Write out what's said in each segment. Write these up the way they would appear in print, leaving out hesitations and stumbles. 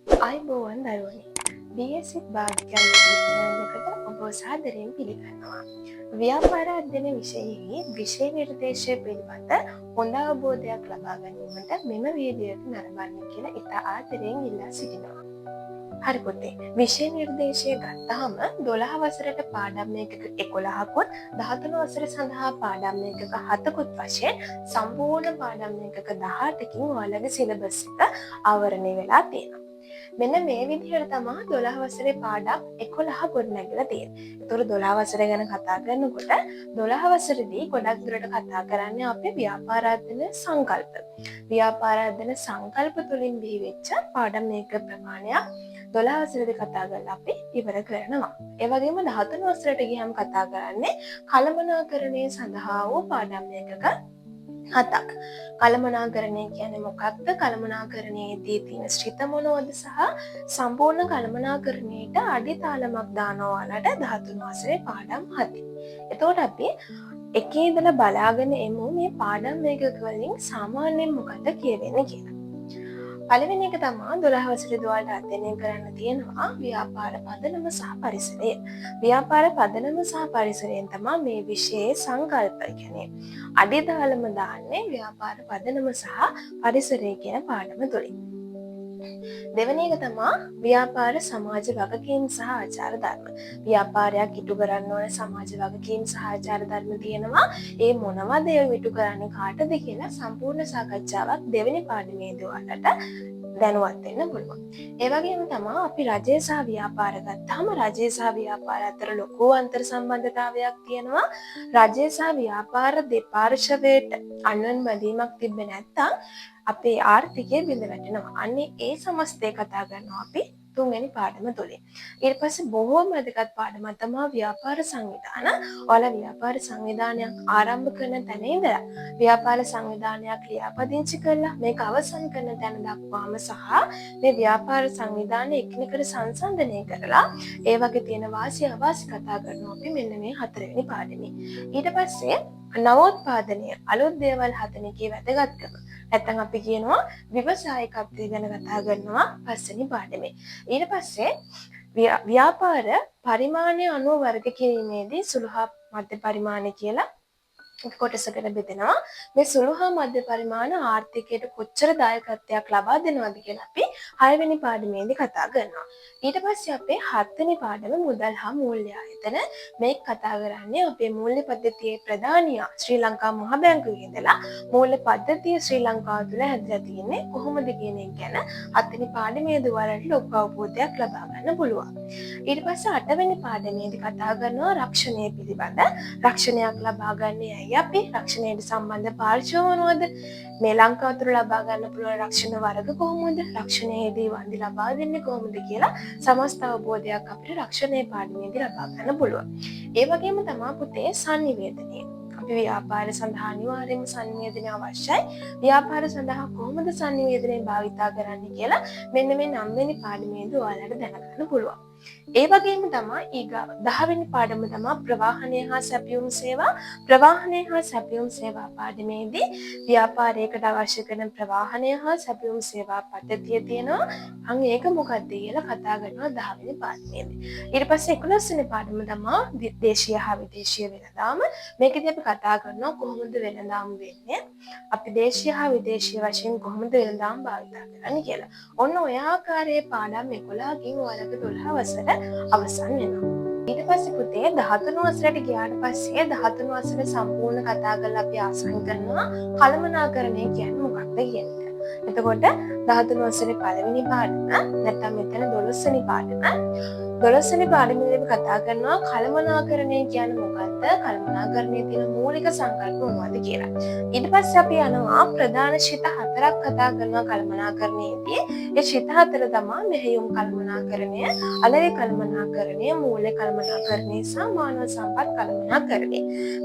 අයිබෝවන් දරුවනි BSc භාගිකයන් විද්‍යාලයකට ඔබ සාදරයෙන් පිළිගන්නවා. ව්‍යාපාර අධ්‍යයන විෂයෙහි විෂය නිර්දේශය පිළිබඳ හොඳ අවබෝධයක් ලබා ගැනීමට මෙම වීඩියෝ එක නරඹන්න කියලා ඉතා ආදරයෙන් ඉල්ලා සිටිනවා. හරි පුතේ, විෂය නිර්දේශය ගත්තාම 12 වසරට පාඩම් එකක 11කුත් 13 වසර සඳහා පාඩම් එකක 7කුත් වශයෙන් සම්පූර්ණ පාඩම් එකක 18කින් ඔයාලගේ සිලබස් එක ආවරණය වෙලා තියෙනවා. මෙන්න මේ විදිහට තමයි 12 වසරේ පාඩම් 11 ගොඩනැගිලා තියෙන්නේ. ඒතර 12 වසර ගැන කතා කරනකොට 12 වසරේදී ගොඩක් දුරට කතා කරන්නේ අපේ ව්‍යාපාර අධ්‍යයන සංකල්ප. ව්‍යාපාර අධ්‍යයන සංකල්ප තුලින් බිහිවෙච්ච පාඩම් මේක ප්‍රමාණයක් 12 වසරේදී කතා කරලා අපි ඉවර කරනවා. ඒ වගේම 13 වසරට ගියම කතා කරන්නේ කළමනාකරණය සඳහා වූ පාඩම් මේකක 7ක්. කළමනාකරණය කියන්නේ මොකක්ද? කළමනාකරණයේදී තියෙන ශ්‍රිත මොනවද සහ සම්පූර්ණ කළමනාකරණයට අඩිතාලමක් දානවා වලට 13 වසරේ පාඩම් 7. එතකොට අපි එකේ ඉඳලා බලාගෙන එමු මේ පාඩම් මේකක වලින් සාමාන්‍යයෙන් මොකද කියවෙන්නේ කියලා. පළවෙනි එක තමයි 12 වසරේ දුවල්ට අධ්‍යයනය කරන්න තියෙනවා ව්‍යාපාර පදනම සහ පරිසරය. ව්‍යාපාර පදනම සහ පරිසරයෙන් තමයි මේ විෂයේ සංකල්ප කියන්නේ අඩිතාලම දාන්නේ ව්‍යාපාර පදනම සහ පරිසරය කියන පාඩම තුලින්. දෙවෙනි එක තමයි ව්‍යාපාර සමාජ වගකීම් සහ ආචාර ධර්ම. ව්‍යාපාරයක් ඉටු කරන්න ඕන සමාජ වගකීම් සහ ආචාර ධර්ම තියෙනවා. ඒ මොනවද ඒ ඉටු කරන්නේ කාටද කියලා සම්පූර්ණ සාකච්ඡාවක් දෙවෙනි පාඩමේදී ඔයාලට දැනුවත් වෙන්න පුළුවන්. ඒ වගේම තමයි අපි රජය සහ ව්‍යාපාර ගත්තාම රජය සහ ව්‍යාපාර අතර ලොකු අන්තර් සම්බන්ධතාවයක් තියෙනවා. රජය සහ ව්‍යාපාර දෙපාර්ශවයට අන්වන් බැඳීමක් තිබ්බේ නැත්නම් අපේ ආර්ථිකය බිඳ වැටෙනවා. අන්නේ ඒ සමස්තය කතා කරනවා අපි තුන්වෙනි පාඩම තුලින්. ඊට පස්සේ බොහෝම වැදගත් පාඩමක් තමයි ව්‍යාපාර සංවිධාන. ඔයාලා ව්‍යාපාර සංවිධානයක් ආරම්භ කරන තැන ඉඳලා ව්‍යාපාර සංවිධානයක් ලියාපදිංචි කරලා මේක අවසන් කරන තැන දක්වාම සහ මේ ව්‍යාපාර සංවිධානය එකිනෙකට සංසන්දනය කරලා ඒ වගේ තියෙන වාසි අවාසි කතා කරනවා අපි මෙන්න මේ හතරවෙනි පාඩමේ. ඊට පස්සේ නවෝත්පාදනය අලුත් දේවල් හදන එකේ වැදගත්කම නැත්නම් අපි කියනවා ව්‍යවසායිකත්වය ගැන කතා කරනවා පස්වෙනි පාඩමේ. ඊට පස්සේ ව්‍යාපාර පරිමාණය අනුව වර්ග කිරීමේදී සුළු හා මධ්‍ය පරිමාණ කියලා කොටසකට බෙදෙනවා. මේ සුළු හා මධ්‍ය පරිමාණ ආර්ථිකයට කොච්චර දායකත්වයක් ලබා දෙනවද කියලා අපි 6 වෙනි පාඩමේදී කතා කරනවා. ඊට පස්සේ අපේ 7 වෙනි පාඩම මුදල් හා මූල්‍ය ආයතන. මේක කතා කරන්නේ අපේ මූල්‍ය පද්ධතියේ ප්‍රධානියා ශ්‍රී ලංකා මහ බැංකුවේ ඉඳලා මූල්‍ය පද්ධතිය ශ්‍රී ලංකාව තුළ හැදලා තියෙන්නේ කොහොමද කියන එක ගැන 7 වෙනි පාඩමේදී ඔයාලට ලොකු අවබෝධයක් ලබා ගන්න පුළුවන්. ඊට පස්සේ 8 වෙනි පාඩමේදී කතා කරනවා රක්ෂණය පිළිබඳ. රක්ෂණයක් ලබා ගන්න අපි රක්ෂණයට සම්බන්ධ පාර්ශ්ව මොනවද? මේ ලංකාව තුළ ලබා ගන්න පුළුවන් රක්ෂණ වර්ග කොහොමද? රක්ෂණයේදී වන්දි ලබා දෙන්නේ කොහොමද කියලා සමස්ත අවබෝධයක් අපිට රක්ෂණයේ පාඩමේදී ලබා ගන්න පුළුවන්. ඒ වගේම තමයි පුතේ sannivedanaya. අපි ව්‍යාපාර සඳහා අනිවාර්යයෙන්ම sannivedanaya අවශ්‍යයි. ව්‍යාපාර සඳහා කොහොමද sannivedanaya භාවිතා කරන්නේ කියලා මෙන්න මේ 9 වෙනි පාඩමේදී ඔයාලට දැනගන්න පුළුවන්. ඒ වගේම තමයි ඊගාව 10 වෙනි පාඩම තමයි ප්‍රවාහනය හා සැපයුම් සේවා. ප්‍රවාහනය හා සැපයුම් සේවා පාඩමේදී ව්‍යාපාරයකට අවශ්‍ය කරන ප්‍රවාහනය හා සැපයුම් සේවා පද්ධතිය තියෙනවා. අන් ඒක මොකක්ද කියලා කතා කරනවා 10 වෙනි පාඩමේදී. ඊට පස්සේ 11 වෙනි පාඩම තමයි දේශීය හා විදේශීය වෙළඳාම. මේකදී අපි කතා කරනවා කොහොමද වෙළඳාම වෙන්නේ? අපි දේශීය හා විදේශීය වශයෙන් කොහොමද වෙළඳාම භාවිත කරන්නේ කියලා. ඔන්න ඔය ආකාරයේ පාඩම් 11කින් ඔයාලගේ 12 වසර අවසන් වෙනවා. ඊට පස්සේ පුතේ 13 වසරට ගියාට පස්සේ 13 වසර සම්පූර්ණ කතා කරලා අපි ආසන් කරනවා කළමනාකරණය කියන්නේ මොකක්ද කියන එක. එතකොට 13 වසරේ පළවෙනි පාඩම නැත්නම් මෙතන 12 වෙනි පාඩම 12 වෙනි පාඩමේදී කතා කරනවා කළමනාකරණය කියන්නේ මොකක්ද? කළමනාකරණයේ තියෙන මූලික සංකල්ප මොනවද කියලා. ඊට පස්සේ අපි යනවා ප්‍රධාන ශිත 4ක් කතා කරනවා කළමනාකරණයේදී. ඒ ශිත 4 තමයි මෙහෙයුම් කළමනාකරණය, අලෙවි කළමනාකරණය, මූල්‍ය කළමනාකරණය සහ මානව සම්පත් කළමනාකරණය.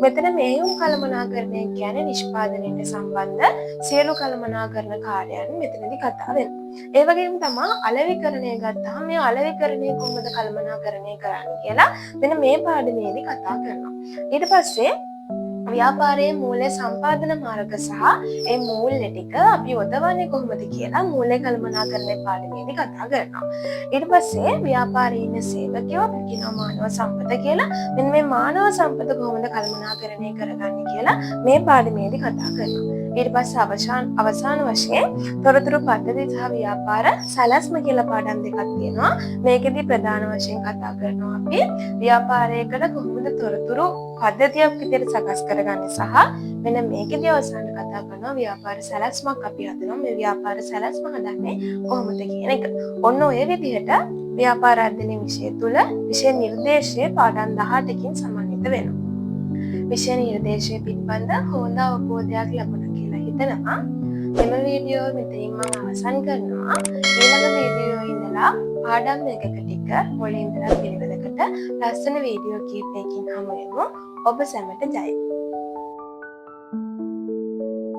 මෙතන මෙහෙයුම් කළමනාකරණය කියන්නේ නිෂ්පාදනයට සම්බන්ධ සියලු කළමනාකරණ කාර්යයන් මෙතනදී කතා වෙනවා. ඒ වගේම තමයි අලෙවිකරණය ගත්තාම මේ අලෙවිකරණය කොහොමද කළමනාකරණය කරන්නේ කියලා මෙන්න මේ පාඩමේදී කතා කරනවා. ඊට පස්සේ ව්‍යාපාරයේ මූල්‍ය සම්පාදන මාර්ග සහ ඒ මූල්‍ය ටික අපි යොදවන්නේ කොහොමද කියලා මූල්‍ය කළමනාකරණය පාඩමේදී කතා කරනවා. ඊට පස්සේ ව්‍යාපාරයේ ඉන්න සේවකයෝ අපි කියනවා මානව සම්පත කියලා. මෙන්න මේ මානව සම්පත කොහොමද කළමනාකරණය කරගන්නේ කියලා මේ පාඩමේදී කතා කරනවා. ඊට පස්සේ අවසාන වශයෙන් තොරතුරු පද්ධති සහ ව්‍යාපාර සැලැස්ම කියලා පාඩම් දෙකක් තියෙනවා. මේකෙදි ප්‍රධාන වශයෙන් කතා කරනවා අපි ව්‍යාපාරයකට කොහොමද තොරතුරු පද්ධතියක් විදිහට සකස් කරගන්නේ සහ මෙන්න මේකෙදි අවසාන කතා කරනවා ව්‍යාපාර සැලැස්මක් අපි හදනවා. මේ ව්‍යාපාර සැලැස්ම හදන්නේ කොහොමද කියන එක. ඔන්න ඔය විදිහට ව්‍යාපාර අධ්‍යයන විෂය තුල විෂය නිර්දේශයේ පාඩම් 18කින් සමන්විත වෙනවා. විෂය නිර්දේශය පිළිබඳ හොඳ අවබෝධයක් ලැබුණා කියලා හිතනවා. මෙම වීඩියෝ මෙතනින් මම අවසන් කරනවා. ඊළඟ වීඩියෝ ඉඳලා පාඩම් එකක ටික මුලින් ඉඳලා පිළිවෙලකට ලස්සන වීඩියෝ කීපයකින් හමු වෙමු. ඔබ සැමට ජය.